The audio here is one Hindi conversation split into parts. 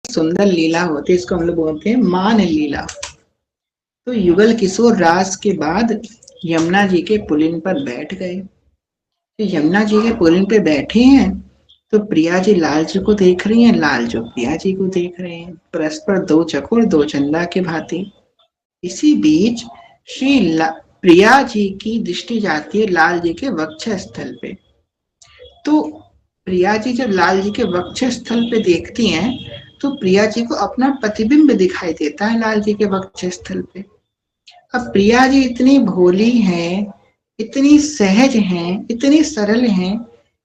सुंदर लीला होती है, इसको हम लोग बोलते हैं मान लीला। तो युगल किशोर रास के बाद यमुना जी के पुलिन पर बैठ गए। तो यमुना जी के पुलिन पे बैठे हैं तो प्रिया जी लाल जी को देख रही हैं, लाल जो प्रिया जी को देख रहे हैं, परस्पर दो चकोर दो चंदा के भांति। इसी बीच प्रिया जी की दृष्टि जाती है लाल जी के वक्ष स्थल पे। तो प्रिया जी जब लाल जी के वक्ष स्थल पे देखती हैं तो प्रिया जी को अपना प्रतिबिंब दिखाई देता है लाल जी के वक्ष स्थल पे। अब प्रिया जी इतनी भोली हैं, इतनी सहज हैं, इतनी सरल हैं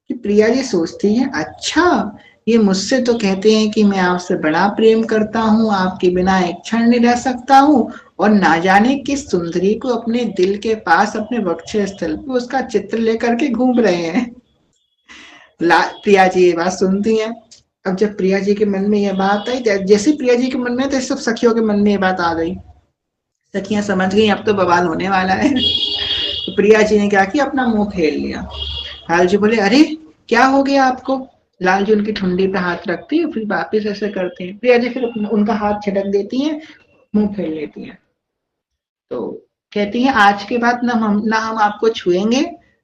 कि प्रिया जी सोचती है, अच्छा ये मुझसे तो कहते हैं कि मैं आपसे बड़ा प्रेम करता हूँ, आपके बिना एक क्षण नहीं रह सकता हूँ, और ना जाने किस सुंदरी को अपने दिल के पास अपने वक्ष स्थल पे उसका चित्र लेकर के घूम रहे हैं। प्रिया जी ये बात सुनती हैं। अब जब प्रिया जी के मन में यह बात आई, जैसे प्रिया जी के मन में, तो सब सखियों के मन में ये बात आ गई। सखियां समझ गई अब तो बवाल होने वाला है। तो प्रिया जी ने क्या किया, अपना मुंह फेर लिया। लाल जी बोले, अरे क्या हो गया आपको? लाल जी उनकी ठुंडी पे हाथ रखती है, फिर वापिस ऐसे करते हैं। प्रिया जी फिर उनका हाथ छटक देती हैं, मुंह फेर लेती हैं। तो कहती हैं, आज के बाद ना हम आपको छुएंगे,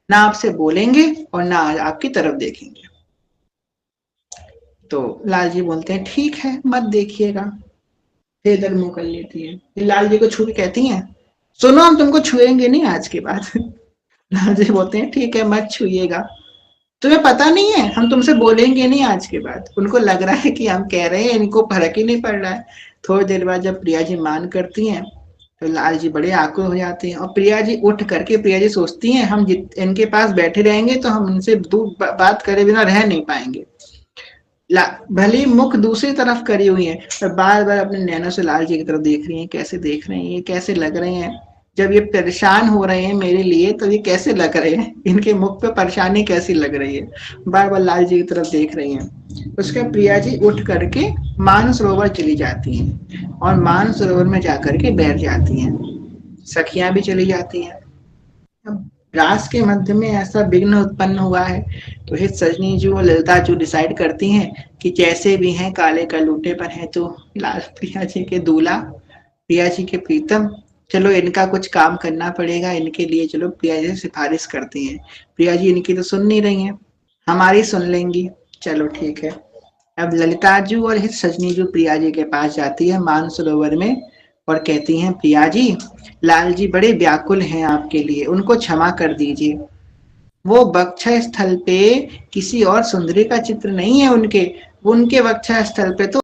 ना आपसे बोलेंगे, और ना आपकी तरफ देखेंगे। तो लाल जी बोलते हैं, ठीक है, मत देखिएगा। फिर इधर मुंह कर लेती है। फिर लाल जी को छू के कहती हैं, सुनो हम तुमको छुएंगे नहीं आज के बाद। लाल जी बोलते हैं, ठीक है, मत छुइएगा। तुम्हें पता नहीं है, हम तुमसे बोलेंगे नहीं आज के बाद। उनको लग रहा है कि हम कह रहे हैं, इनको फर्क ही नहीं पड़ रहा है। थोड़ी देर बाद जब प्रिया जी मान करती हैं तो लाल जी बड़े आकुल हो जाते हैं, और प्रिया जी उठ करके, प्रिया जी सोचती हैं, हम इनके पास बैठे रहेंगे तो हम इनसे दूर बात करे बिना रह नहीं पाएंगे। भले मुख दूसरी तरफ करी हुई है, पर बार बार अपने नैनों से लाल जी की तरफ देख रही हैं, कैसे देख रहे हैं, ये कैसे लग रहे हैं। जब ये परेशान हो रहे हैं मेरे लिए, तो ये कैसे लग रहे हैं, इनके मुख पे परेशानी कैसी लग रही है। बार बार लाल जी की तरफ देख रही हैं। उसके प्रिया जी उठ करके मानसरोवर चली जाती हैं, और मानसरोवर में जाकर के बैठ जाती हैं। सखियां भी चली जाती हैं। अब रास के मध्य में ऐसा विघ्न उत्पन्न हुआ है, तो हित सजनी जी और ललिता जो डिसाइड करती हैं कि जैसे भी हैं काले का लूटे पर है, तो लाल प्रिया जी के दूल्हा, प्रिया जी के प्रीतम, चलो इनका कुछ काम करना पड़ेगा, इनके लिए चलो प्रिया जी से सिफारिश करती हैं। प्रिया जी इनकी तो सुन नहीं रही हैं, हमारी सुन लेंगी, चलो ठीक है। अब ललिता जी और हित सजनी जी प्रिया जी के पास जाती है मानसरोवर में, और कहती हैं, प्रिया जी, लाल जी बड़े व्याकुल हैं आपके लिए, उनको क्षमा कर दीजिए। वो वक्ष स्थल पे किसी और सुंदरी का चित्र नहीं है उनके वक्ष स्थल पे तो